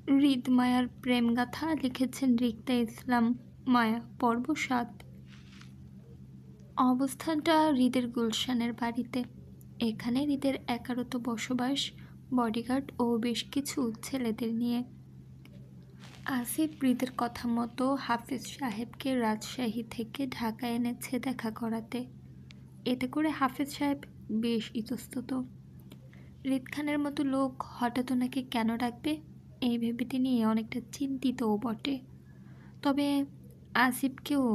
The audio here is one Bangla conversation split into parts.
হৃদ মায়ার প্রেমগাথা লিখেছেন রিক্তা ইসলাম মায়া, পর্ব ৭। অবস্থানটা হৃদের গুলশানের বাড়িতে। এখানে হৃদের একারত বসবাস, বডিগার্ড ও বেশ কিছু ছেলেদের নিয়ে। আসিফ হৃদের কথা মতো হাফিজ সাহেবকে রাজশাহী থেকে ঢাকায় এনেছে দেখা করাতে। এতে করে হাফিজ সাহেব বেশ ইতস্তত। হৃদ খানের মতো লোক হঠাৎ ওনাকে কেন ডাকবে, এই ভেবে তিনি অনেকটা চিন্তিতও বটে। তবে আসিফকেও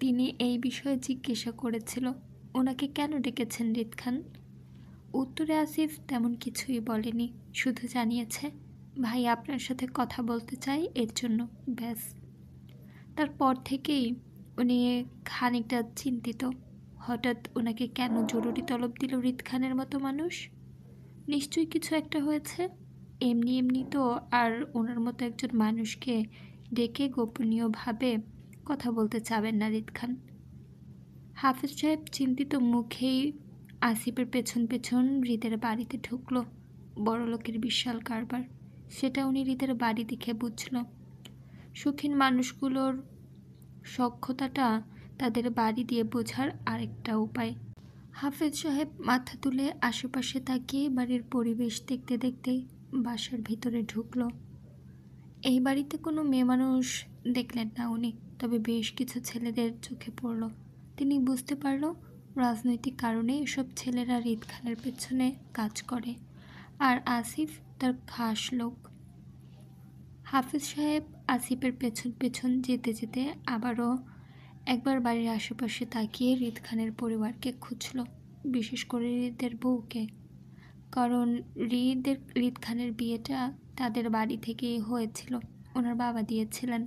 তিনি এই বিষয়ে জিজ্ঞাসা করেছিল, ওনাকে কেন ডেকেছেন হৃদ খান। উত্তরে আসিফ তেমন কিছুই বলেনি, শুধু জানিয়েছে, ভাই আপনার সাথে কথা বলতে চাই, এর জন্য, ব্যাস। তারপর থেকেই উনি খানিকটা চিন্তিত। হঠাৎ ওনাকে কেন জরুরি তলব দিল হৃদ খানের মতো মানুষ। নিশ্চয়ই কিছু একটা হয়েছে। এমনি এমনি তো আর ওনার মতো একজন মানুষকে ডেকে গোপনীয়ভাবে কথা বলতে চাবেন না হৃদ খান। হাফিজ সাহেব চিন্তিত মুখেই আসিফের পেছন পেছন হৃদের বাড়িতে ঢুকলো। বড়লোকের বিশাল কারবার, সেটা উনি হৃদের বাড়ি দেখে বুঝল। সুখীন মানুষগুলোর সক্ষতাটা তাদের বাড়ি দিয়ে বোঝার আরেকটা উপায়। হাফেজ সাহেব মাথা তুলে আশেপাশে তাকিয়ে বাড়ির পরিবেশ দেখতে দেখতে বাসার ভিতরে ঢুকল। এই বাড়িতে কোনো মেয়ে মানুষ দেখলেন না উনি, তবে বেশ কিছু ছেলেদের চোখে পড়ল। তিনি বুঝতে পারল রাজনৈতিক কারণে এসব ছেলেরা হৃদ খানের পেছনে কাজ করে, আর আসিফ তার খাস লোক। হাফেজ সাহেব আসিফের পেছন পেছন যেতে যেতে আবারও একবার বাড়ির আশেপাশে তাকিয়ে হৃদ খানের পরিবারকে খুঁজল, বিশেষ করে হৃদের বউকে। কারণ হৃদ খানের বিয়েটা তাদের বাড়ি থেকেই হয়েছিল, ওনার বাবা দিয়েছিলেন।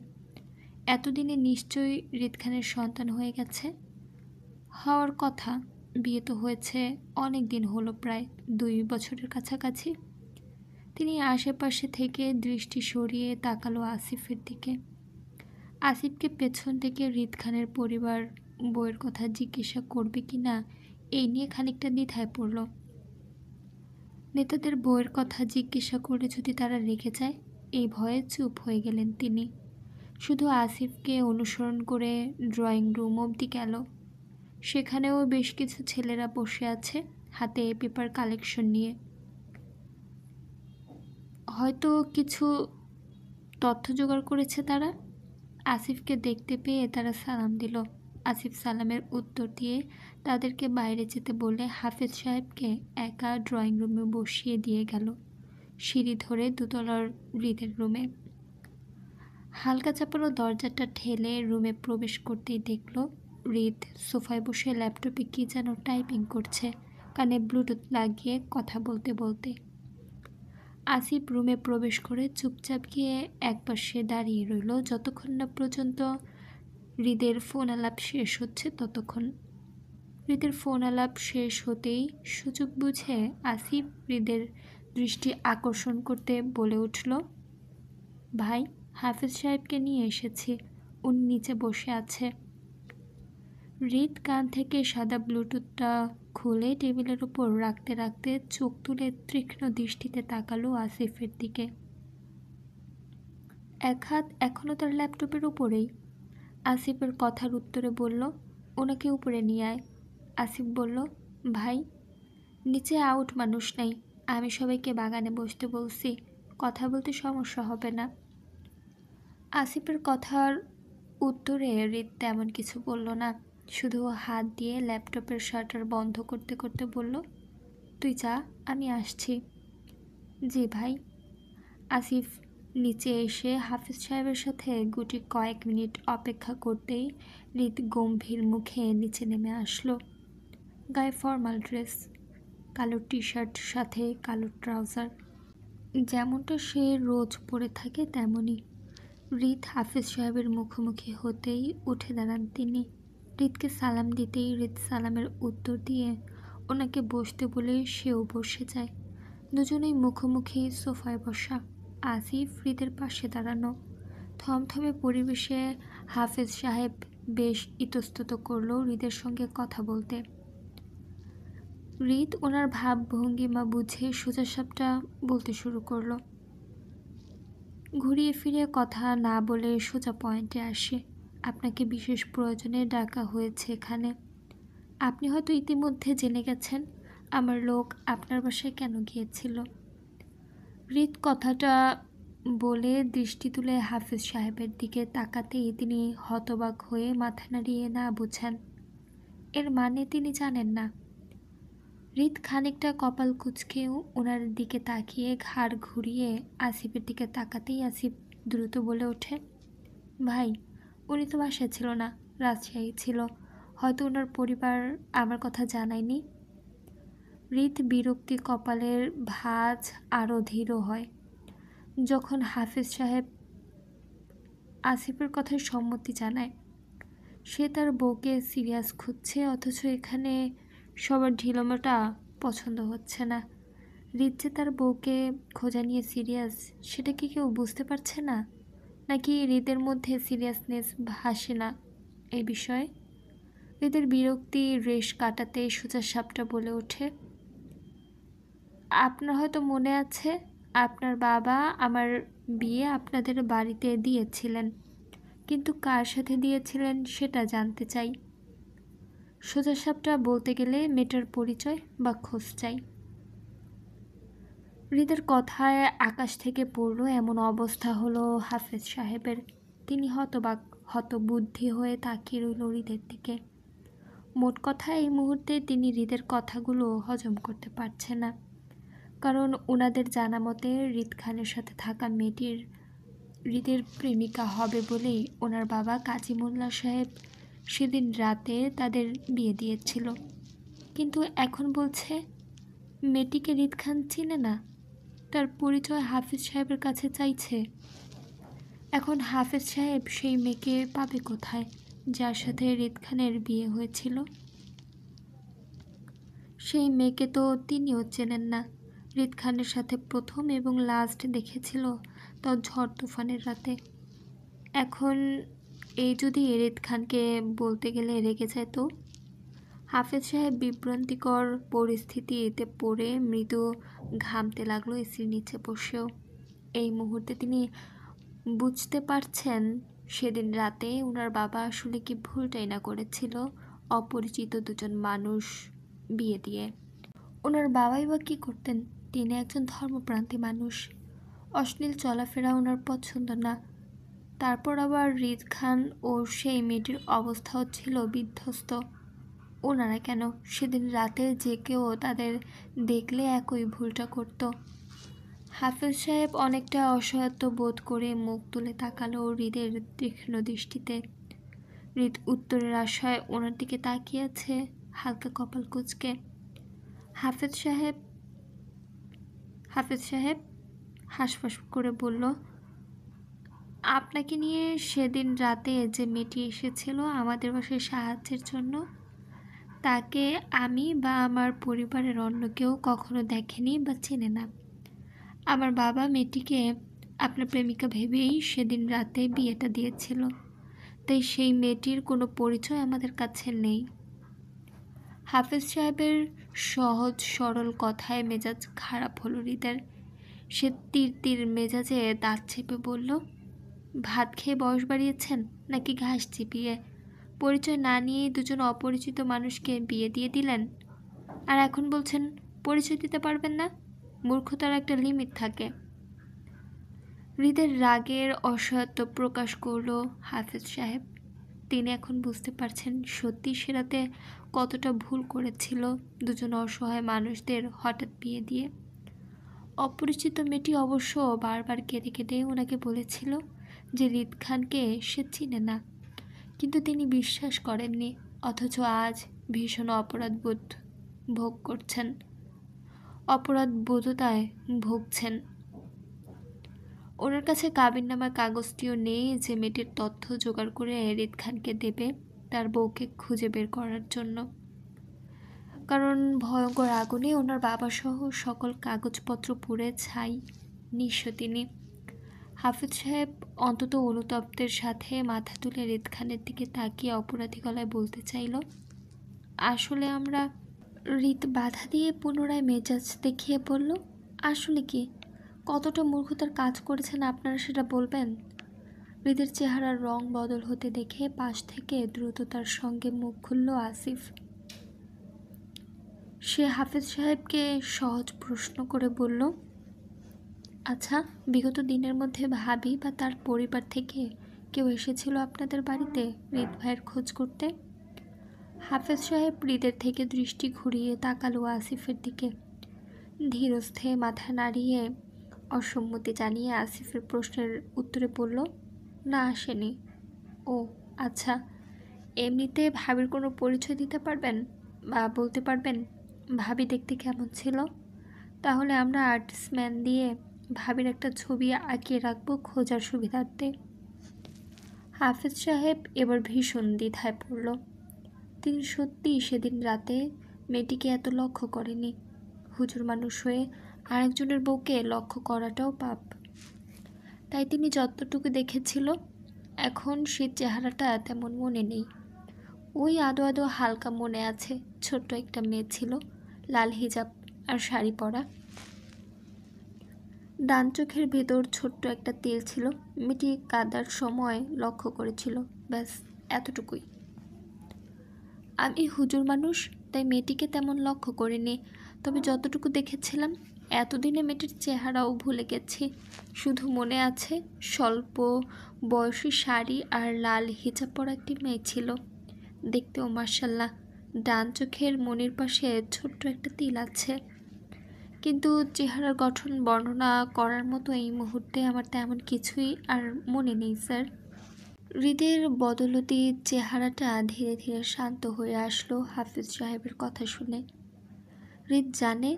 এতদিনে নিশ্চয়ই হৃদ খানের সন্তান হয়ে গেছে, হওয়ার কথা। বিয়ে তো হয়েছে অনেক দিন হলো, প্রায় 2 বছরের কাছাকাছি। তিনি আশেপাশে থেকে দৃষ্টি সরিয়ে তাকালো আসিফের দিকে। আসিফকে পেছন থেকে হৃদ খানের পরিবার বউয়ের কথা জিজ্ঞাসা করবে কি না এই নিয়ে খানিকটা দ্বিধায় পড়ল। নেতাদের বউয়ের কথা জিজ্ঞাসা করে যদি তারা রেগে যায়, এই ভয়ে চুপ হয়ে গেলেন তিনি। শুধু আসিফকে অনুসরণ করে ড্রয়িং রুম অবধি গেল। সেখানেও বেশ কিছু ছেলেরা বসে আছে, হাতে পেপার কালেকশন নিয়ে। হয়তো কিছু তথ্য জোগাড় করেছে তারা। আসিফকে দেখতে পেয়ে তারা সালাম দিল। আসিফ সালামের উত্তর দিয়ে তাদেরকে বাইরে যেতে বলে হাফেজ সাহেবকে একা ড্রয়িং রুমে বসিয়ে দিয়ে গেল, সিঁড়ি ধরে দোতলার হৃদের রুমে। হালকা চাপানো দরজাটা ঠেলে রুমে প্রবেশ করতেই দেখল হৃদ সোফায় বসে ল্যাপটপে কী যেন টাইপিং করছে, কানে ব্লুটুথ লাগিয়ে কথা বলতে বলতে। আসিফ রুমে প্রবেশ করে চুপচাপ গিয়ে একপাশে দাঁড়িয়ে রইল যতক্ষণ না পর্যন্ত হৃদের ফোন আলাপ শেষ হচ্ছে ততক্ষণ। হৃদের ফোন আলাপ শেষ হতেই সুযোগ বুঝে আসিফ হৃদের দৃষ্টি আকর্ষণ করতে বলে উঠল, ভাই, হাফেজ সাহেবকে নিয়ে এসেছি, উনি নিচে বসে আছে। হৃদ কান থেকে সাদা ব্লুটুথটা খুলে টেবিলের উপর রাখতে রাখতে চোখ তুলে তীক্ষ্ণ দৃষ্টিতে তাকালো আসিফের দিকে। এক হাত এখনও তার ল্যাপটপের উপরেই। আসিফের কথার উত্তরে বলল, ওনাকে উপরে নিয়ে আয়। আসিফ বলল, ভাই, নিচে আউট মানুষ নাই, আমি সবাইকে বাগানে বসতে বলছি, কথা বলতে সমস্যা হবে না। আসিফের কথার উত্তরে হৃদ তেমন কিছু বলল না, শুধু হাত দিয়ে ল্যাপটপের শাটার বন্ধ করতে করতে বলল, তুই যা, আমি আসছি। জি ভাই। আসিফ নিচে এসে হাফিজ সাহেবের সাথে গুটি কয়েক মিনিট অপেক্ষা করতেই হৃদ গম্ভীর মুখে নিচে নেমে আসলো। গায়ে ফর্মাল ড্রেস, কালো টি শার্ট সাথে কালো ট্রাউজার, যেমনটা সে রোজ পরে থাকে তেমনই। হৃদ হাফিজ সাহেবের মুখোমুখি হতেই উঠে দাঁড়ান তিনি। হৃদকে সালাম দিতেই হৃদ সালামের উত্তর দিয়ে ওনাকে বসতে বলে সেও বসে যায়। দুজনেই মুখোমুখি সোফায় বসা, আসিফ হৃদের পাশে দাঁড়ানো। থমথমে পরিবেশে হাফেজ সাহেব বেশ ইতস্তত করল হৃদের সঙ্গে কথা বলতে। হৃদ ওনার ভাব ভঙ্গিমা বুঝে সোজাসাপটা বলতে শুরু করলো, ঘুরিয়ে ফিরিয়ে কথা না বলে সোজা পয়েন্টে আসে। আপনাকে বিশেষ প্রয়োজনে ডাকা হয়েছে এখানে। আপনি হয়তো ইতিমধ্যে জেনে গেছেন আমার লোক আপনার বাসায় কেন গিয়েছিল। হৃদ কথাটা বলে দৃষ্টি তুলে হাফিজ সাহেবের দিকে তাকাতেই তিনি হতবাক হয়ে মাথা নাড়িয়ে না বুঝেন। এর মানে তিনি জানেন না। হৃদ খানিকটা কপাল কুঁচকেও ওনার দিকে তাকিয়ে ঘাড় ঘুরিয়ে আসিফের দিকে তাকাতেই আসিফ দ্রুত বলে ওঠে, ভাই, উনি তো বাসায় ছিল না, রাজশাহী ছিল। হয়তো ওনার পরিবার আমার কথা জানায়নি। হৃদ বিরক্তি কপালের ভাঁজ আরও ধীর হয় যখন হাফিজ সাহেব আসিফের কথায় সম্মতি জানায়। সে তার বউকে সিরিয়াস খুঁজছে, অথচ এখানে সবার ঢিলমাটা পছন্দ হচ্ছে না। হৃদ যে তার বউকে খোঁজা নিয়ে সিরিয়াস, সেটা কি কেউ বুঝতে পারছে না? নাকি হৃদের মধ্যে সিরিয়াসনেস ভাসে না এই বিষয়ে? হৃদের বিরক্তি রেশ কাটাতে সোজা সাপটা বলে ওঠে, আপনার হয়তো মনে আছে আপনার বাবা আমার বিয়ে আপনাদের বাড়িতে দিয়েছিলেন, কিন্তু কার সাথে দিয়েছিলেন সেটা জানতে চাই। সোজা সাপটা বলতে গেলে মেয়েটার পরিচয় বা খোঁজ চাই। হৃদের কথায় আকাশ থেকে পড়ল এমন অবস্থা হলো হাফেজ সাহেবের। তিনি হতবুদ্ধি হয়ে তাকিয়ে রইল হৃদের দিকে। মোট কথা এই মুহূর্তে তিনি হৃদের কথাগুলো হজম করতে পারছে না। কারণ ওনাদের জানা মতে হৃদ খানের সাথে থাকা মেয়েটির হৃদের প্রেমিকা হবে বলেই ওনার বাবা কাজী মোল্লা সাহেব সেদিন রাতে তাদের বিয়ে দিয়েছিল। কিন্তু এখন বলছে মেয়েটিকে হৃদ খান চিনে না, তার পরিচয় হাফিজ সাহেবের কাছে চাইছে। এখন হাফিজ সাহেব সেই মেয়েকে পাবে কোথায় যার সাথে হৃদ খানের বিয়ে হয়েছিল? সেই মেয়েকে তো তিনিও চেনেন না। হৃদ খানের সাথে প্রথম এবং লাস্ট দেখেছিল তাও ঝড় তুফানের রাতে। এখন এই যদি হৃদ খানকে বলতে গেলে রেগে যায় তো? হাফেজ সাহেব বিভ্রান্তিকর পরিস্থিতিতে পড়ে মৃদু ঘামতে লাগলো এসির নিচে বসেও। এই মুহূর্তে তিনি বুঝতে পারছেন সেদিন রাতে ওনার বাবা আসলে কি ভুলটাই না করেছিল অপরিচিত দুজন মানুষ বিয়ে দিয়ে। ওনার বাবাই বা কী করতেন? তিনি একজন ধর্মপ্রান্তি মানুষ। অশ্লীল চলাফেরা ওনার পছন্দ না। তারপর আবার হৃদ খান ও সেই মেয়েটির অবস্থাও ছিল বিধ্বস্ত। ওনারা কেন সেদিন রাতে যে কেউ তাদের দেখলে একই ভুলটা করত? হাফেজ সাহেব অনেকটা অসহায়ত্ব বোধ করে মুখ তুলে তাকালো হৃদের তীক্ষ্ণ দৃষ্টিতে। হৃদ উত্তরের আশায় ওনার দিকে তাকিয়ে আছে হালকা কপাল কুঁচকে। হাফেজ সাহেব হাঁসফাঁস করে বলল, আপনাকে নিয়ে সেদিন রাতে যে মেয়েটি এসেছিল আমাদের বাসায় সাহায্যের জন্য, তাকে আমি বা আমার পরিবারের অন্য কেউ কখনো দেখেনি বা চেনে না। আমার বাবা মেয়েটিকে আপনার প্রেমিকা ভেবেই সেদিন রাতে বিয়েটা দিয়েছিল, তাই সেই মেয়েটির কোনো পরিচয় আমাদের কাছে নেই। হাফেজ সাহেবের সহজ সরল কথায় মেজাজ খারাপ হলো হৃদের। সে তীর তীর মেজাজে দাঁত চেপে বলল, ভাত খেয়ে বয়স বাড়িয়েছেন নাকি ঘাস চিপিয়ে? পরিচয় না নিয়েই দুজন অপরিচিত মানুষকে বিয়ে দিয়ে দিলেন, আর এখন বলছেন পরিচয় দিতে পারবেন না। মূর্খতার একটা লিমিট থাকে। হৃদের রাগের অসহায়ত্ব প্রকাশ করল হাফেজ সাহেব। তিনি এখন বুঝতে পারছেন সত্যি সে রাতে কতটা ভুল করেছিল দুজন অসহায় মানুষদের হঠাৎ বিয়ে দিয়ে। অপরিচিত মেয়েটি অবশ্য বারবার কেঁদে কেঁদে ওনাকে বলেছিল যে হৃদ খানকে সে চিনে না, কিন্তু তিনি বিশ্বাস করেননি। অথচ আজ ভীষণ অপরাধবোধতায় ভুগছেন। ওনার কাছে কাবিননামার কাগজটিও নেই যে মেয়েটির তথ্য জোগাড় করে হৃদ খানকে দেবে তার বউকে খুঁজে বের করার জন্য। কারণ ভয়ঙ্কর আগুনে ওনার বাবাসহ সকল কাগজপত্র পুড়ে ছাই, নিঃস্ব তিনি। হাফিজ সাহেব অন্তত অনুতপ্তের সাথে মাথা তুলে হৃদ খানের দিকে তাকিয়ে অপরাধী গলায় বলতে চাইল, আসলে আমরা। হৃদ বাধা দিয়ে পুনরায় মেজাজ দেখিয়ে বলল, আসলে কি? কতটা মূর্খতার কাজ করেছেন আপনারা সেটা বলবেন? হৃদের চেহারার রং বদল হতে দেখে পাশ থেকে দ্রুততার সঙ্গে মুখ খুলল আসিফ। সে হাফেজ সাহেবকে সহজ প্রশ্ন করে বলল, আচ্ছা, বিগত দিনের মধ্যে ভাবি বা তার পরিবার থেকে কেউ এসেছিল আপনাদের বাড়িতে হৃদ ভাইয়ের খোঁজ করতে? হাফেজ সাহেব হৃদের থেকে দৃষ্টি ঘুরিয়ে তাকালো আসিফের দিকে। ধীরস্থে মাথা নাড়িয়ে অসম্মতি জানিয়ে আসিফের প্রশ্নের উত্তরে বলল, না, আসেনি। ও আচ্ছা, এমনিতে ভাবির কোনো পরিচয় দিতে পারবেন বা বলতে পারবেন ভাবি দেখতে কেমন ছিল? তাহলে আমরা আর্টিস্টম্যান দিয়ে ভাবির একটা ছবি আঁকিয়ে রাখবো খোঁজার সুবিধার্থে। হাফেজ সাহেব এবার ভীষণ দ্বিধায় পড়ল। তিনি সত্যিই সেদিন রাতে মেয়েটিকে এত লক্ষ্য করেনি। হুজুর মানুষ হয়ে আরেকজনের বউকে লক্ষ্য করাটাও পাপ। তাই তিনি যতটুকু দেখেছিল এখন সে চেহারাটা তেমন মনে নেই। ওই আদো আদো হালকা মনে আছে, ছোট্ট একটা মেয়ে ছিল, লাল হিজাব আর শাড়ি পরা। ডান চোখের ভেতর ছোট্ট একটা তেল ছিল, মেয়েটি কাঁদার সময় লক্ষ্য করেছিল, ব্যাস এতটুকুই। আমি হুজুর মানুষ, তাই মেয়েটিকে তেমন লক্ষ্য করিনি, তবে যতটুকু দেখেছিলাম এতদিনে মেয়েটির চেহারাও ভুলে গেছি। শুধু মনে আছে স্বল্প বয়সী শাড়ি আর লাল হিজাব পরা একটি মেয়ে ছিল, দেখতেও মাশাল্লাহ। ডান চোখের মনির পাশে ছোট্ট একটা তিল আছে, কিন্তু চেহারার গঠন বর্ণনা করার মতো এই মুহূর্তে আমার তেমন কিছুই আর মনে নেই স্যার। হৃদের বদলতি চেহারাটা ধীরে ধীরে শান্ত হয়ে আসলো হাফিজ সাহেবের কথা শুনে। হৃদ জানে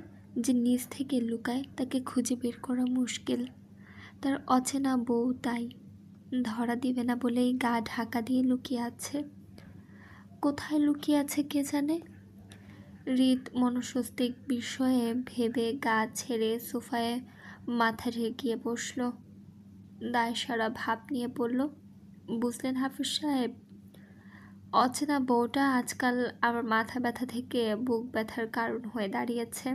যে নিজ থেকে লুকায় তাকে খুঁজে বের করা মুশকিল। তার অচেনা বউ তাই ধরা দিবে না বলেই গা ঢাকা দিয়ে লুকিয়ে আছে। কোথায় লুকিয়ে আছে কে জানে। হৃদ মনস্বস্তিক বিষয়ে ভেবে গা ছেড়ে সোফায় মাথা ঠেকিয়ে বসল। দায় সারা ভাব নিয়ে বলল, বুঝলেন হাফিজ সাহেব, অচেনা বউটা আজকাল আমার মাথা ব্যথা থেকে বুক ব্যথার কারণ হয়ে দাঁড়িয়েছে।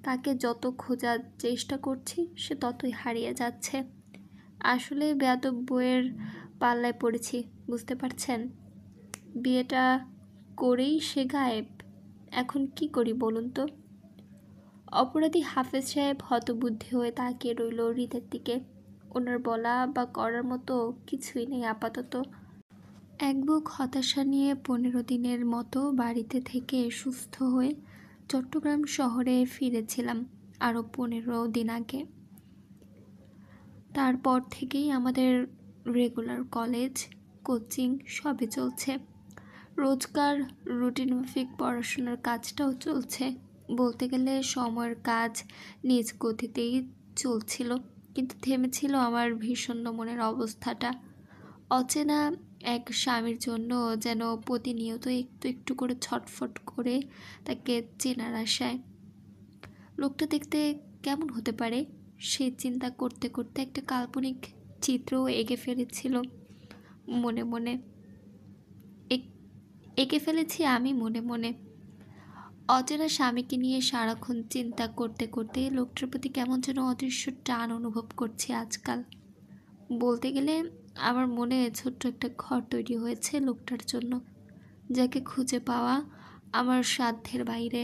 তাকে যত খোঁজার চেষ্টা করছি সে ততই হারিয়ে যাচ্ছে। আসলে বেয়াদব বউয়ের পাল্লায় পড়েছি, বুঝতে পারছেন? বিয়েটা করেই সে গায়েব। এখন কি করি বলুন তো? অপরাধী হাফেজ সাহেব হতবুদ্ধি হয়ে তাকিয়ে রইল হৃদের দিকে। ওনার বলা বা করার মতো কিছুই নেই আপাতত। এক বুক হতাশা নিয়ে 15 দিনের মতো বাড়িতে থেকে সুস্থ হয়ে চট্টগ্রাম শহরে ফিরেছিলাম আরও 15 দিন আগে। তারপর থেকেই আমাদের রেগুলার কলেজ, কোচিং সবই চলছে। রোজকার রুটিন মাফিক পড়াশোনার কাজটাও চলছে। বলতে গেলে সময়ের কাজ নিজ গতিতেই চলছিল, কিন্তু থেমেছিল আমার ভীষণ মনের অবস্থাটা। অচেনা এক স্বামীর জন্য যেন প্রতিনিয়ত একটু একটু করে ছটফট করে তাকে চেনার আশায়। লোকটা দেখতে কেমন হতে পারে সেই চিন্তা করতে করতে একটা কাল্পনিক চিত্রও এঁকে ফেলেছিল মনে মনে। এঁকে ফেলেছি আমি মনে মনে। অচেনা স্বামীকে নিয়ে সারাক্ষণ চিন্তা করতে করতে লোকটার প্রতি কেমন যেন অদৃশ্য টান অনুভব করছি আজকাল। বলতে গেলে আমার মনে ছোট্ট একটা ঘর তৈরি হয়েছে লোকটার জন্য, যাকে খুঁজে পাওয়া আমার সাধ্যের বাইরে।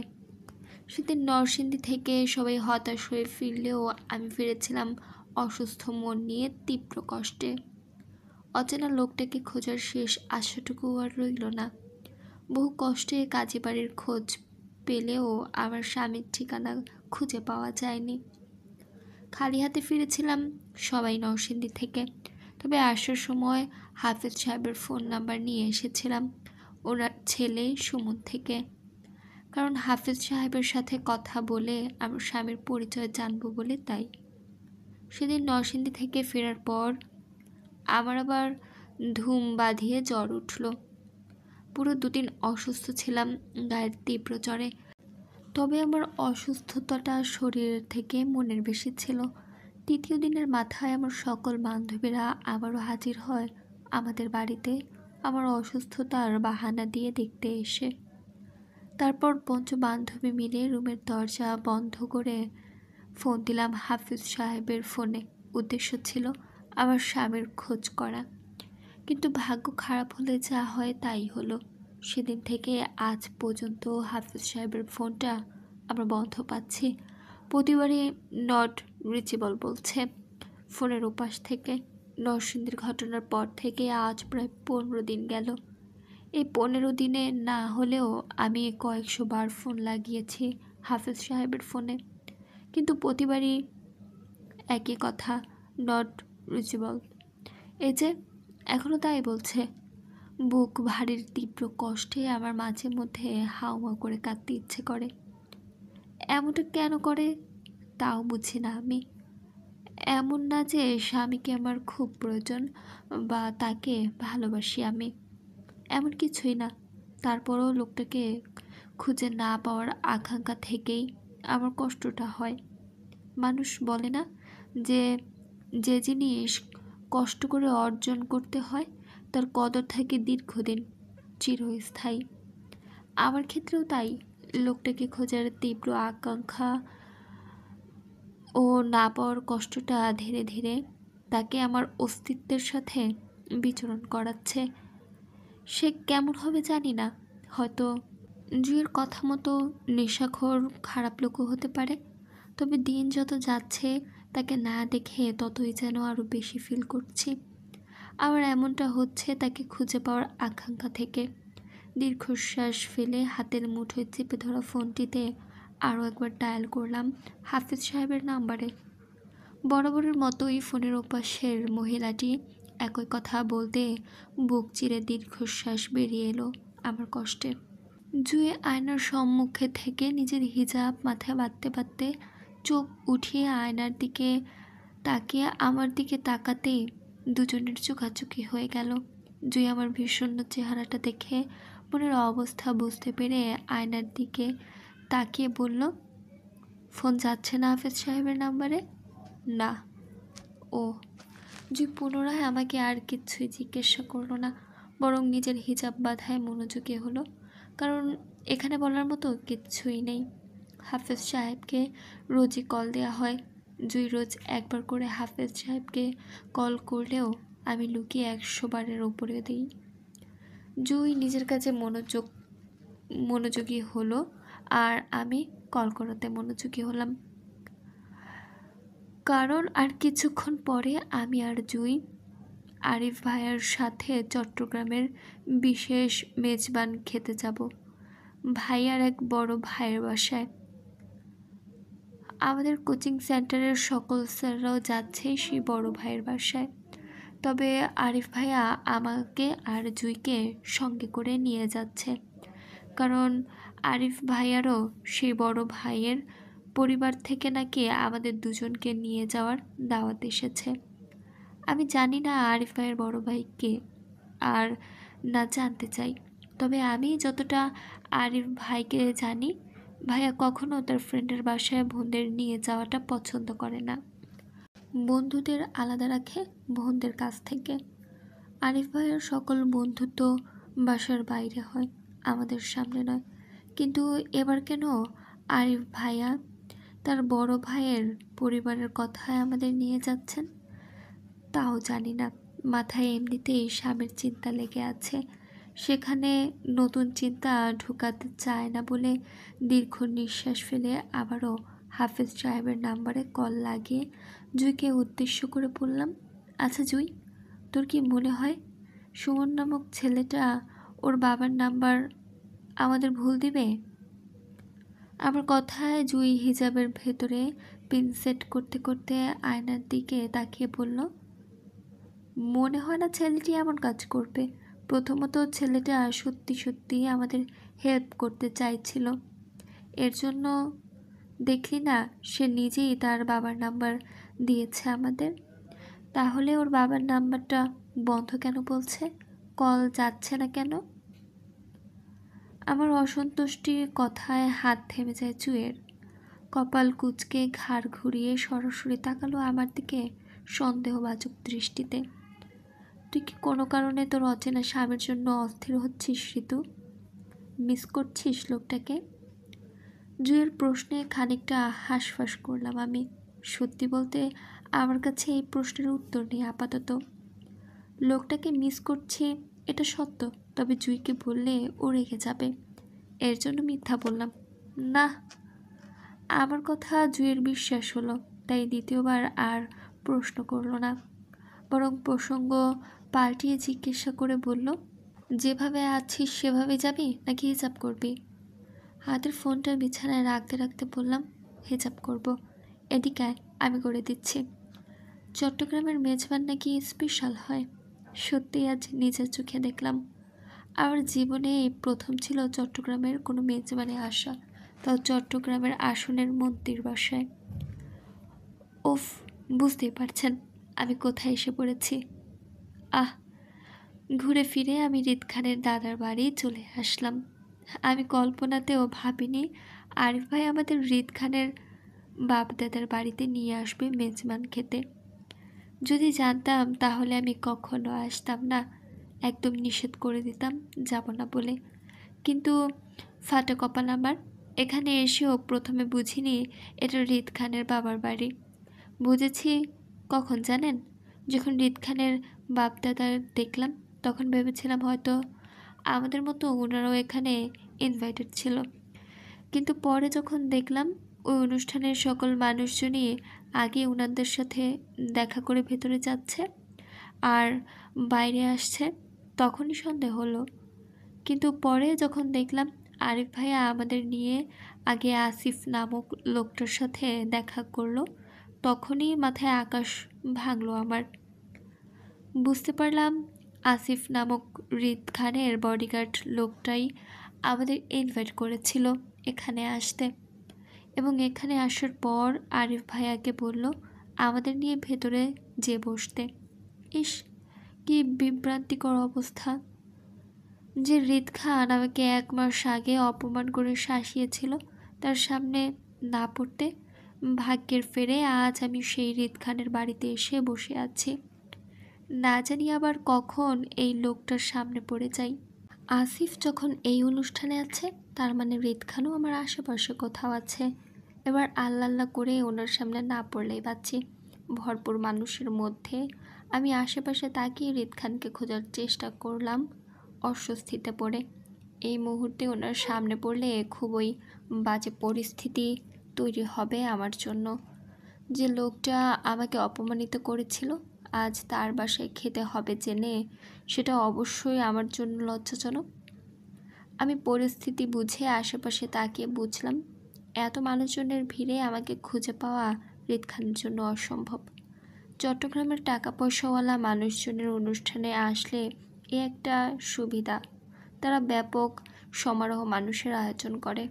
সেদিন নরসিংদী থেকে সবাই হতাশ হয়ে ফিরলেও আমি ফিরেছিলাম অসুস্থ মন নিয়ে তীব্র কষ্টে। অচেনা লোকটাকে খোঁজার শেষ আশাটুকু আর রইল না। বহু কষ্টে কাজী বাড়ির খোঁজ পেলেও আমার স্বামীর ঠিকানা খুঁজে পাওয়া যায়নি। খালি হাতে ফিরেছিলাম সবাই নরসিংদী থেকে। তবে আসার সময় হাফেজ সাহেবের ফোন নাম্বার নিয়ে এসেছিলাম ওনার ছেলে সুমন থেকে, কারণ হাফেজ সাহেবের সাথে কথা বলে আমার স্বামীর পরিচয় জানবো বলে। তাই সেদিন নরসিংদী থেকে ফেরার পর আমার আবার ধুম বাঁধিয়ে জ্বর উঠল। পুরো 2 দিন অসুস্থ ছিলাম গায়ের তীব্র জ্বরে। তবে আমার অসুস্থতাটা শরীরের থেকে মনের বেশি ছিল। 3য় দিনের মাথায় আমার সকল বান্ধবীরা আবারও হাজির হয় আমাদের বাড়িতে আমার অসুস্থতার বাহানা দিয়ে দেখতে এসে। তারপর 5 বান্ধবী মিলে রুমের দরজা বন্ধ করে ফোন দিলাম হাফিজ সাহেবের ফোনে। উদ্দেশ্য ছিল আমার স্বামীর খোঁজ করা, কিন্তু ভাগ্য খারাপ হলে যা হয় তাই হলো। সেদিন থেকে আজ পর্যন্ত হাফিজ সাহেবের ফোনটা আমরা বন্ধ পাচ্ছি। প্রতিবারই নট রিচেবল বলছে ফোনের ওপাশ থেকে। নরসিংদীর ঘটনার পর থেকে আজ প্রায় 15 দিন গেল। এই 15 দিনে না হলেও আমি কয়েকশো বার ফোন লাগিয়েছি হাফিজ সাহেবের ফোনে, কিন্তু প্রতিবারই একই কথা, নট রিচেবল। এই যে এখনও তাই বলছে। বুক ভারীর তীব্র কষ্টে আমার মাঝে মধ্যে হাউমাউ করে কাঁদতে ইচ্ছে করে। এমনটা কেন করে তাও বুঝি না আমি। এমন না যে স্বামীকে আমার খুব প্রয়োজন বা তাকে ভালোবাসি আমি, এমন কিছুই না। তারপরও লোকটাকে খুঁজে না পাওয়ার আকাঙ্ক্ষা থেকেই আমার কষ্টটা হয়। মানুষ বলে না যে যে জিনিস কষ্ট করে অর্জন করতে হয় তার কদর থাকে দীর্ঘদিন, চিরস্থায়ী। আমার ক্ষেত্রেও তাই। লোকটাকে খোঁজার তীব্র আকাঙ্ক্ষা ও না পাওয়ার কষ্টটা ধীরে ধীরে তাকে আমার অস্তিত্বের সাথে বিচরণ করাচ্ছে। সে কেমন হবে জানি না, হয়তো জুয়ের কথা মতো নেশাখোর খারাপ লোকও হতে পারে। তবে দিন যত যাচ্ছে তাকে না দেখে ততই যেন আরও বেশি ফিল করছি। আবার এমনটা হচ্ছে তাকে খুঁজে পাওয়ার আকাঙ্ক্ষা থেকে। দীর্ঘশ্বাস ফেলে হাতের মুঠোয় চেপে ধরা ফোনটিতে আরও একবার ডায়াল করলাম হাফিজ সাহেবের নাম্বারে। বরাবরের মতোই ফোনের ওপাশের মহিলাটি একই কথা বলতে বুক চিরে দীর্ঘশ্বাস বেরিয়ে এলো আমার কষ্টে। জুয়ে আয়নার সম্মুখে থেকে নিজের হিজাব মাথায় বাঁধতে বাঁধতে চোখ উঠিয়ে আয়নার দিকে তাকিয়ে আমার দিকে তাকাতেই দুজনের চোখাচোখি হয়ে গেল। জুই আমার ভীষণ চেহারাটা দেখে মনের অবস্থা বুঝতে পেরে আয়নার দিকে তাকিয়ে বলল, ফোন যাচ্ছে না হাফেজ সাহেবের নাম্বারে? না। ও। জুই পুনরায় আমাকে আর কিচ্ছুই জিজ্ঞাসা করলো না, বরং নিজের হিজাব বাঁধায় মনোযোগী হলো। কারণ এখানে বলার মতো কিচ্ছুই নেই। হাফেজ সাহেবকে রোজই কল দেওয়া হয়। জুই রোজ একবার করে হাফেজ সাহেবকে কল করলেও আমি লুকিয়ে 100 বারের ওপরে দিই। জুই নিজের কাছে মনোযোগী হলো আর আমি কল করাতে মনোযোগী হলাম। কারণ আর কিছুক্ষণ পরে আমি আর জুই আরিফ ভাইয়ার সাথে চট্টগ্রামের বিশেষ মেজবান খেতে যাব ভাইয়ার এক বড় ভাইয়ের বাসায়। আমাদের কোচিং সেন্টারের সকল স্যাররাও যাচ্ছে সেই বড় ভাইয়ের বাসায়। তবে আরিফ ভাইয়া আমাকে আর জুইকে সঙ্গে করে নিয়ে যাচ্ছে, কারণ আরিফ ভাইয়ারও সেই বড় ভাইয়ের পরিবার থেকে নাকি আমাদের দুজনকে নিয়ে যাওয়ার দাওয়াত এসেছে। আমি জানি না আরিফ ভাইয়ের বড় ভাই কে, আর না জানতে চাই। তবে আমি যতটা আরিফ ভাইকে জানি, ভাইয়া কখনো তার ফ্রেন্ডের বাসায় বোনদের নিয়ে যাওয়াটা পছন্দ করে না। বন্ধুদের আলাদা রাখে বোনদের কাছ থেকে। আরিফ ভাইয়ের সকল বন্ধুত্ব বাসার বাইরে হয়, আমাদের সামনে নয়। কিন্তু এবার কেন আরিফ ভাইয়া তার বড় ভাইয়ের পরিবারের কথায় আমাদের নিয়ে যাচ্ছেন তাও জানি না। মাথায় এমনিতেই স্বামীর চিন্তা লেগে আছে, সেখানে নতুন চিন্তা ঢুকাতে চায় না বলে দীর্ঘ নিঃশ্বাস ফেলে আবারও হাফেজ সাহেবের নাম্বারে কল লাগিয়ে জুইকে উদ্দেশ্য করে বললাম, আচ্ছা জুই, তোর কি মনে হয় সুমন নামক ছেলেটা ওর বাবার নাম্বার আমাদের ভুল দিবে? আমার কথায় জুই হিজাবের ভেতরে পিন সেট করতে করতে আয়নার দিকে তাকিয়ে বলল, মনে হয় না ছেলেটি এমন কাজ করবে। প্রথমত ছেলেটা সত্যি সত্যি আমাদের হেল্প করতে চাইছিল, এর জন্য দেখলি না সে নিজেই তার বাবার নাম্বার দিয়েছে আমাদের। তাহলে ওর বাবার নাম্বারটা বন্ধ কেন বলছে? কল যাচ্ছে না কেন? আমার অসন্তুষ্টির কথায় হাত থেমে যায় জুয়ের। কপাল কুঁচকে ঘাড় ঘুরিয়ে সরাসরি তাকালো আমার দিকে সন্দেহবাচক দৃষ্টিতে। তুই কি কোনো কারণে তোর অচেনা স্বামীর জন্য অস্থির হচ্ছিস ঋতু? মিস করছিস লোকটাকে? জুয়ের প্রশ্নে খানিকটা হাঁসফাঁস করলাম আমি। সত্যি বলতে আমার কাছে এই প্রশ্নের উত্তর নেই আপাতত। লোকটাকে মিস করছি এটা সত্য, তবে জুইকে বললে ও রেগে যাবে, এর জন্য মিথ্যা বললাম। না, আমার কথা জুয়ের বিশ্বাস হলো, তাই দ্বিতীয়বার আর প্রশ্ন করলো না, বরং প্রসঙ্গ পাল্টিয়ে জিজ্ঞাসা করে বলল, যেভাবে আছিস সেভাবে যাবি নাকি হিসাব করবি? হাতের ফোনটা বিছানায় রাখতে রাখতে বললাম, হিসাব করব। এদিকে আয়, আমি করে দিচ্ছি। চট্টগ্রামের মেজবান নাকি স্পেশাল হয়। সত্যিই আজ নিজের চোখে দেখলাম। আমার জীবনে এই প্রথম ছিল চট্টগ্রামের কোনো মেজবানে আসা, তাও চট্টগ্রামের আসনের মন্ত্রীর বাসায়। উফ, বুঝতেই পারছেন আমি কোথায় এসে পড়েছি। আহ, ঘুরে ফিরে আমি হৃদ খানের দাদার বাড়ি চলে আসলাম। আমি কল্পনাতেও ভাবিনি আরিফ ভাই আমাদের হৃদ খানের বাপ দাদার বাড়িতে নিয়ে আসবে মেজবান খেতে। যদি জানতাম তাহলে আমি কখনো আসতাম না, একদম নিষেধ করে দিতাম যাব না বলে। কিন্তু ফাটা কপাল আমার, এখানে এসেও প্রথমে বুঝিনি এটা হৃদ খানের বাবার বাড়ি। বুঝেছি কখন জানেন? যখন হৃদ খানের বাপদাদা দেখলাম তখন ভেবেছিলাম হয়তো আমাদের মতো ওনারাও এখানে ইনভাইটেড ছিল। কিন্তু পরে যখন দেখলাম ওই অনুষ্ঠানের সকল মানুষজনই আগে ওনাদের সাথে দেখা করে ভেতরে যাচ্ছে আর বাইরে আসছে, তখনই সন্দেহ হলো। কিন্তু পরে যখন দেখলাম আরিফ ভাইয়া আমাদের নিয়ে আগে আসিফ নামক লোকটার সাথে দেখা করলো, তখনই মাথায় আকাশ ভাঙলো আমার। বুঝতে পারলাম আসিফ নামক হৃদ খানের বডিগার্ড লোকটাই আমাদের ইনভাইট করেছিল এখানে আসতে, এবং এখানে আসার পর আরিফ ভাইয়াকে বলল আমাদের নিয়ে ভেতরে যে বসতে। ইস, কি বিভ্রান্তিকর অবস্থা! যে হৃদ খান আমাকে 1 মাস আগে অপমান করে শাসিয়েছিল, তার সামনে না পড়তে ভাগ্যের ফেরে আজ আমি সেই হৃদ খানের বাড়িতে এসে বসে আছি। না জানি আবার কখন এই লোকটার সামনে পড়ে যাই। আসিফ যখন এই অনুষ্ঠানে আছে, তার মানে হৃদ খানও আমার আশেপাশে কোথাও আছে। এবার আল্লাহ করে ওনার সামনে না পড়লেই বাঁচি। ভরপুর মানুষের মধ্যে আমি আশেপাশে তাকিয়ে হৃদ খানকে খোঁজার চেষ্টা করলাম, অস্বস্তিতে পড়ে। এই মুহূর্তে ওনার সামনে পড়লে খুবই বাজে পরিস্থিতি তৈরি হবে আমার জন্য। যে লোকটা আমাকে অপমানিত করেছিল আজ তার বাসায় খেতে হবে জেনে সেটা অবশ্যই আমার জন্য লজ্জাজনক। আমি পরিস্থিতি বুঝে আশেপাশে তাকিয়ে বুঝলাম এত মানুষজনের ভিড়ে আমাকে খুঁজে পাওয়া হৃদ খানের জন্য অসম্ভব। চট্টগ্রামের টাকা পয়সাওয়ালা মানুষজনের অনুষ্ঠানে আসলে এ একটা সুবিধা, তারা ব্যাপক সমারোহ মানুষের আয়োজন করে।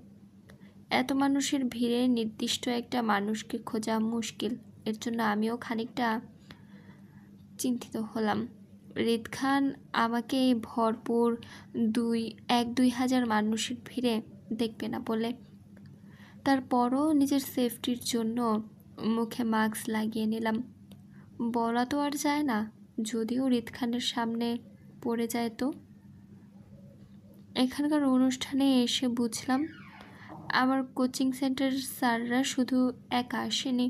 এত মানুষের ভিড়ে নির্দিষ্ট একটা মানুষকে খোঁজা মুশকিল, এর জন্য আমিও খানিকটা চিন্তিত হলাম। হৃদ খান আমাকে এই ভরপুর 2 হাজার মানুষের ভিড়ে দেখবে না বলে। তারপরও নিজের সেফটির জন্য মুখে মাস্ক লাগিয়ে নিলাম। বলা তো আর যায় না, যদিও হৃদ খানের সামনে পড়ে যায় তো। এখানকার অনুষ্ঠানে এসে বুঝলাম আমার কোচিং সেন্টার স্যাররা শুধু একা আসেনি,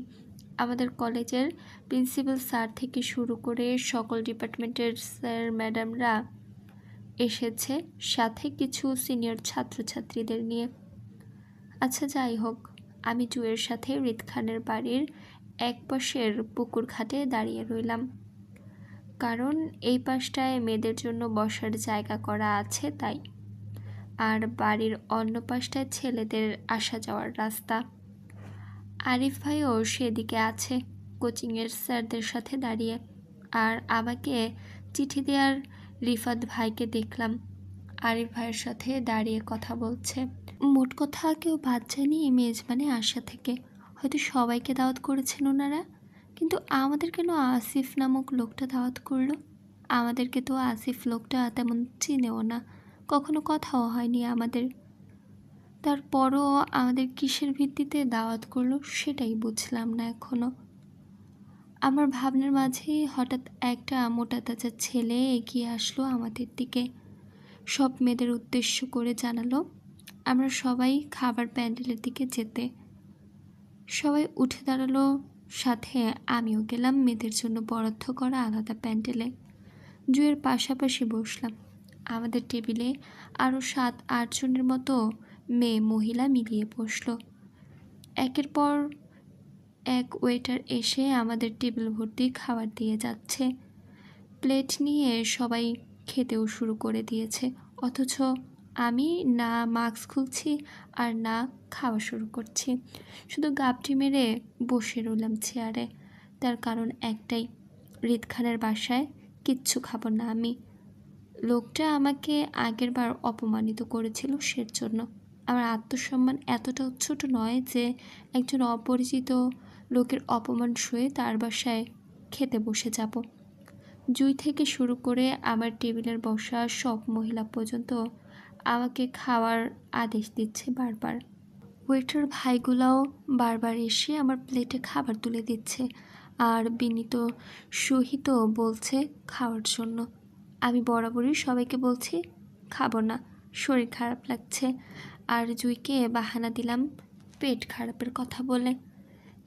আমাদের কলেজের প্রিন্সিপাল স্যার থেকে শুরু করে সকল ডিপার্টমেন্টের স্যার ম্যাডামরা এসেছে, সাথে কিছু সিনিয়র ছাত্রছাত্রীদের নিয়ে। আচ্ছা যাই হোক, আমি জুয়ের সাথে হৃদ খানের বাড়ির এক পাশের পুকুর ঘাটে দাঁড়িয়ে রইলাম, কারণ এই পাশটায় মেয়েদের জন্য বসার জায়গা করা আছে তাই, আর বাড়ির অন্য পাশটায় ছেলেদের আসা যাওয়ার রাস্তা। আরিফ ভাইও সেদিকে আছে কোচিংয়ের স্যারদের সাথে দাঁড়িয়ে, আর আমাকে চিঠি দেওয়ার রিফাত ভাইকে দেখলাম আরিফ ভাইয়ের সাথে দাঁড়িয়ে কথা বলছে। মোট কথা কেউ বাদ যায়নি এই মেজবানে আসা থেকে। হয়তো সবাইকে দাওয়াত করেছেন ওনারা, কিন্তু আমাদের কেন আসিফ নামক লোকটা দাওয়াত করলো? আমাদেরকে তো আসিফ লোকটা তেমন চিনেও না, কখনো কথাও হয়নি আমাদের। তারপরও আমাদের কিসের ভিত্তিতে দাওয়াত করলো সেটাই বুঝলাম না এখনো। আমার ভাবনার মাঝেই হঠাৎ একটা মোটা তাজা ছেলে এগিয়ে আসলো আমাদের দিকে। সব মেয়েদের উদ্দেশ্য করে জানালো, আমরা সবাই খাবার প্যান্ডেলের দিকে যেতে। সবাই উঠে দাঁড়ালো, সাথে আমিও গেলাম মেয়েদের জন্য বরাদ্দ করা আলাদা প্যান্ডেলে। জুয়ের পাশাপাশি বসলাম। আমাদের টেবিলে আরও 7-8 জনের মতো মেয়ে মহিলা মিলিয়ে বসল। একের পর এক ওয়েটার এসে আমাদের টেবিল ভর্তি খাবার দিয়ে যাচ্ছে। প্লেট নিয়ে সবাই খেতেও শুরু করে দিয়েছে, অথচ আমি না মাস্ক খুলছি আর না খাওয়া শুরু করছি, শুধু গাপটি মেরে বসে রইলাম চেয়ারে। তার কারণ একটাই, রিদ খানের বাসায় কিচ্ছু খাবো না আমি। লোকটা আমাকে আগের বার অপমানিত করেছিল, সের জন্য আমার আত্মসম্মান এতটাও ছোট নয় যে একজন অপরিচিত লোকের অপমান সয়ে তার বাসায় খেতে বসে যাব। জুই থেকে শুরু করে আমার টেবিলের বসা সব মহিলা পর্যন্ত আমাকে খাওয়ার আদেশ দিচ্ছে বারবার। ওয়েটার ভাইগুলাও বারবার এসে আমার প্লেটে খাবার তুলে দিচ্ছে আর বিনীত সহিত বলছে খাওয়ার জন্য। আমি বরাবরই সবাইকে বলছি খাবো না, শরীর খারাপ লাগছে, আর জুইকে বাহানা দিলাম পেট খারাপের কথা বলে।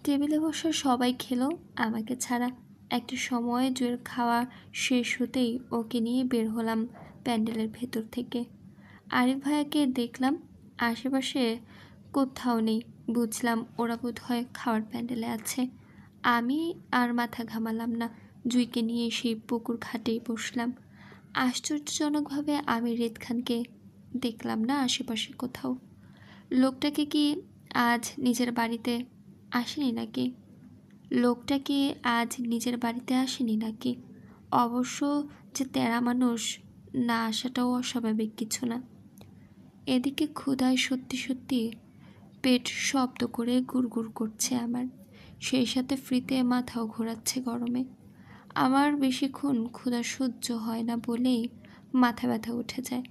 টেবিলে বসা সবাই খেলো আমাকে ছাড়া। একটা সময় জুয়ের খাওয়া শেষ হতেই ওকে নিয়ে বের হলাম প্যান্ডেলের ভেতর থেকে। আরিফ ভাইয়াকে দেখলাম আশেপাশে কোথাও নেই, বুঝলাম ওরা বোধহয় খাওয়ার প্যান্ডেলে আছে। আমি আর মাথা ঘামালাম না, জুইকে নিয়ে সেই পুকুর ঘাটেই বসলাম। আশ্চর্যজনকভাবে আমি রিদ খানকে দেখলাম না আশেপাশে কোথাও। লোকটাকে কি আজ নিজের বাড়িতে আসেনি নাকি? অবশ্য যে তেরা মানুষ না আসাটাও অস্বাভাবিক কিছু না। এদিকে ক্ষুধায় সত্যি সত্যি পেট শব্দ করে গুড়গুড় করছে আমার, সেই সাথে ফ্রিতে মাথাও ঘোরাচ্ছে গরমে। আমার বেশিক্ষণ ক্ষুধা সহ্য হয় না বলেই মাথা ব্যথা উঠে যায়।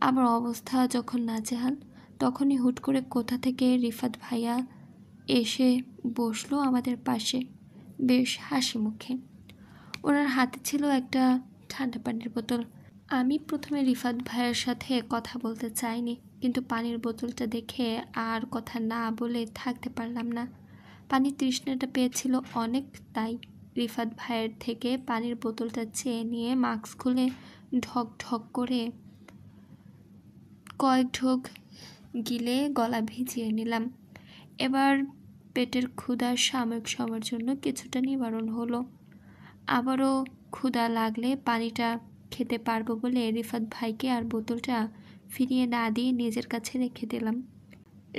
আমার অবস্থা যখন নাজেহাল, তখনই হুট করে কোথা থেকে রিফাত ভাইয়া এসে বসলো আমাদের পাশে, বেশ হাসি মুখে। ওনার হাতে ছিল একটা ঠান্ডা পানির বোতল। আমি প্রথমে রিফাত ভাইয়ের সাথে কথা বলতে চাইনি, কিন্তু পানির বোতলটা দেখে আর কথা না বলে থাকতে পারলাম না। পানির তৃষ্ণাটা পেয়েছিল অনেক, তাই রিফাত ভাইয়ের থেকে পানির বোতলটা চেয়ে নিয়ে মাস্ক খুলে ঢক ঢক করে কয়েক ঢোক গিলে গলা ভিজিয়ে নিলাম। এবার পেটের ক্ষুধা সাময়িক সময়ের জন্য কিছুটা নিবারণ হলো। আবারও ক্ষুধা লাগলে পানিটা খেতে পারবো বলে রিফাত ভাইকে আর বোতলটা ফিরিয়ে না দিয়ে নিজের কাছে রেখে দিলাম।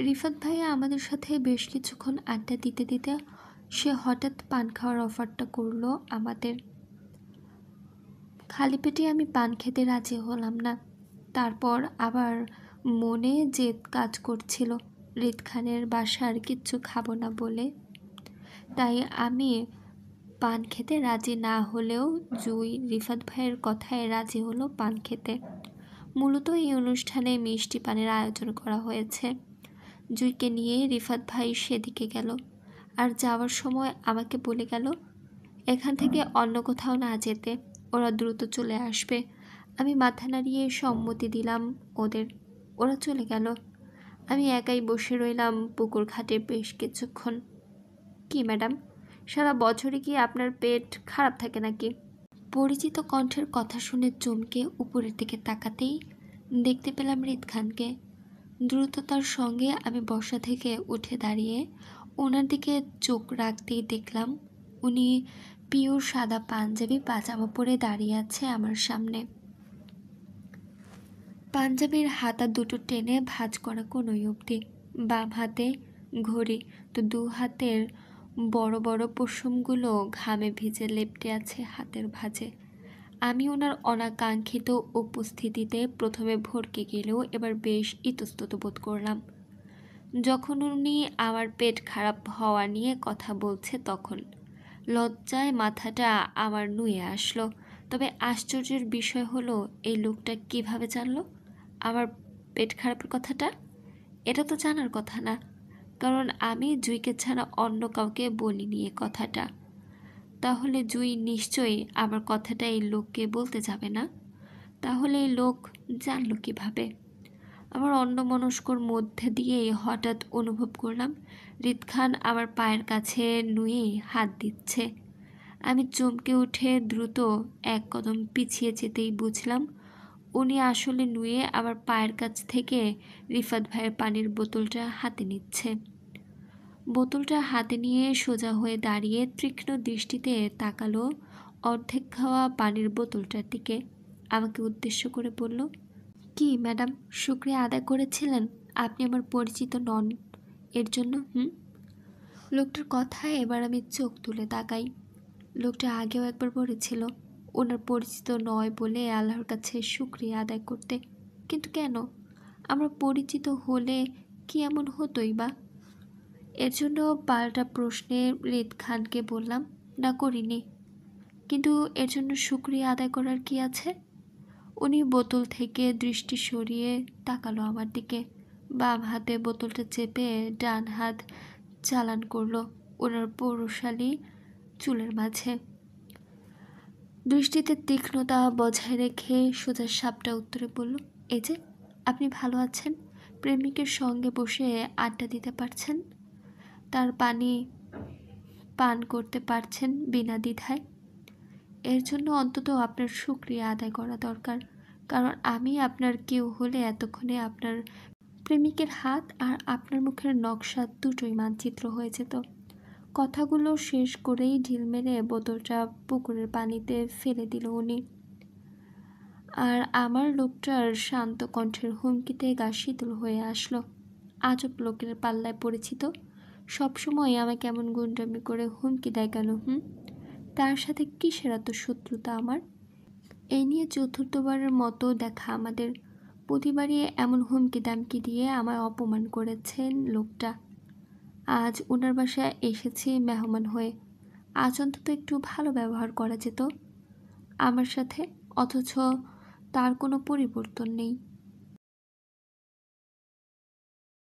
রিফাত ভাইয়া আমাদের সাথে বেশ কিছুক্ষণ আড্ডা দিতে দিতে সে হঠাৎ পান খাওয়ার অফারটা করলো আমাদের। খালি পেটে আমি পান খেতে রাজি হলাম না। তারপর আবার মনে জেদ কাজ করছিল রিদ খানের বাসার কিচ্ছু খাবো না বলে। তাই আমি পান খেতে রাজি না হলেও জুই রিফাত ভাইয়ের কথায় রাজি হলো পান খেতে। মূলত এই অনুষ্ঠানে মিষ্টি পানের আয়োজন করা হয়েছে। জুইকে নিয়ে রিফাত ভাই সেদিকে গেল, আর যাওয়ার সময় আমাকে বলে গেল এখান থেকে অন্য কোথাও না যেতে, ওরা দ্রুত চলে আসবে। আমি মাথা নাড়িয়ে সম্মতি দিলাম ওদের, ওরা চলে গেল। আমি একাই বসে রইলাম পুকুর ঘাটে বেশ কিছুক্ষণ। কি ম্যাডাম, সারা বছরই কি আপনার পেট খারাপ থাকে নাকি? পরিচিত কণ্ঠের কথা শুনে চমকে উপরের দিকে তাকাতেই দেখতে পেলাম রিদ খানকে। দ্রুততার সঙ্গে আমি বসা থেকে উঠে দাঁড়িয়ে ওনার দিকে চোখ রাখতেই দেখলাম উনি পিওর সাদা পাঞ্জাবি পাজামা পরে দাঁড়িয়ে আছে আমার সামনে। পাঞ্জাবির হাতা দুটো টেনে ভাঁজ করা কোনোই অবধি, বাম হাতে ঘড়ি, তো দু হাতের বড় বড় পশমগুলো ঘামে ভিজে লেপ্টে আছে হাতের ভাঁজে। আমি ওনার অনাকাঙ্ক্ষিত উপস্থিতিতে প্রথমে ভড়কে গেলেও এবার বেশ ইতস্তত বোধ করলাম। যখন উনি আমার পেট খারাপ হওয়া নিয়ে কথা বলছে তখন লজ্জায় মাথাটা আমার নুয়ে আসলো। তবে আশ্চর্যের বিষয় হলো এই লোকটা কিভাবে জানলো আমার পেট খারাপের কথাটা? এটা তো জানার কথা না, কারণ আমি জুইকে ছাড়া অন্য কাউকে বলিনি এ কথাটা। তাহলে জুই নিশ্চয়ই আমার কথাটা এই লোককে বলতে যাবে না। তাহলে এই লোক জানলো কিভাবে? আমার অন্যমনস্কর মধ্যে দিয়ে হঠাৎ অনুভব করলাম হৃদ খান আমার পায়ের কাছে নুয়ে হাত দিচ্ছে। আমি চমকে উঠে দ্রুত এক কদম পিছিয়ে যেতেই বুঝলাম উনি আসলে নুয়ে আমার পায়ের কাছ থেকে রিফাত ভাইয়ের পানির বোতলটা হাতে নিচ্ছে। বোতলটা হাতে নিয়ে সোজা হয়ে দাঁড়িয়ে তীক্ষ্ণ দৃষ্টিতে তাকালো অর্ধেক খাওয়া পানির বোতলটার দিকে। আমাকে উদ্দেশ্য করে বলল, কি ম্যাডাম, শুক্রিয়া আদায় করেছিলেন? আপনি আমার পরিচিত নন এর জন্য? লোকটার কথায় এবার আমি চোখ তুলে তাকাই। লোকটা আগেও একবার বলেছিল ওনার পরিচিত নয় বলে আল্লাহর কাছে শুক্রিয়া আদায় করতে। কিন্তু কেন? আমরা পরিচিত হলে কি এমন হতোই বা? এর জন্য পাল্টা প্রশ্নে হৃদ খানকে বললাম, না করিনি। কিন্তু এর জন্য শুক্রিয়া আদায় করার কি আছে? উনি বোতল থেকে দৃষ্টি সরিয়ে তাকালো আমার দিকে। বাম হাতে বোতলটা চেপে ডান হাত চালান করলো ওনার পৌরশালী চুলের মাঝে। দৃষ্টিতে তীক্ষ্ণতা বজায় রেখে সোজা সাপটা উত্তরে বলল, এই যে আপনি ভালো আছেন, প্রেমিকের সঙ্গে বসে আড্ডা দিতে পারছেন, তার পানি পান করতে পারছেন বিনা দ্বিধায়। এর জন্য অন্তত আপনার শুকরিয়া আদায় করা দরকার, কারণ আমি আপনার কেউ হলে এতক্ষণে আপনার প্রেমিকের হাত আর আপনার মুখের নকশা দুটোই মানচিত্র হয়ে যেত। কথাগুলো শেষ করেই ঢিল মেরে বোতলটা পুকুরের পানিতে ফেলে দিল উনি। আর আমার লোকটার শান্ত কণ্ঠের হুমকিতে গা শীতল হয়ে আসলো। আজব লোকের পাল্লায় পরিচিত, সবসময় আমাকে এমন গুন্ডামি করে হুমকি দেয় কেন? তার সাথে কিসের এত শত্রুতা আমার? এই নিয়ে চতুর্থবারের মতো দেখা আমাদের। প্রতিবারই এমন হুমকি দামকি দিয়ে আমায় অপমান করেছেন লোকটা। আজ ওনার বাসায় এসেছি মেহমান হয়ে, আজ অন্তত একটু ভালো ব্যবহার করা যেত আমার সাথে, অথচ তার কোনো পরিবর্তন নেই।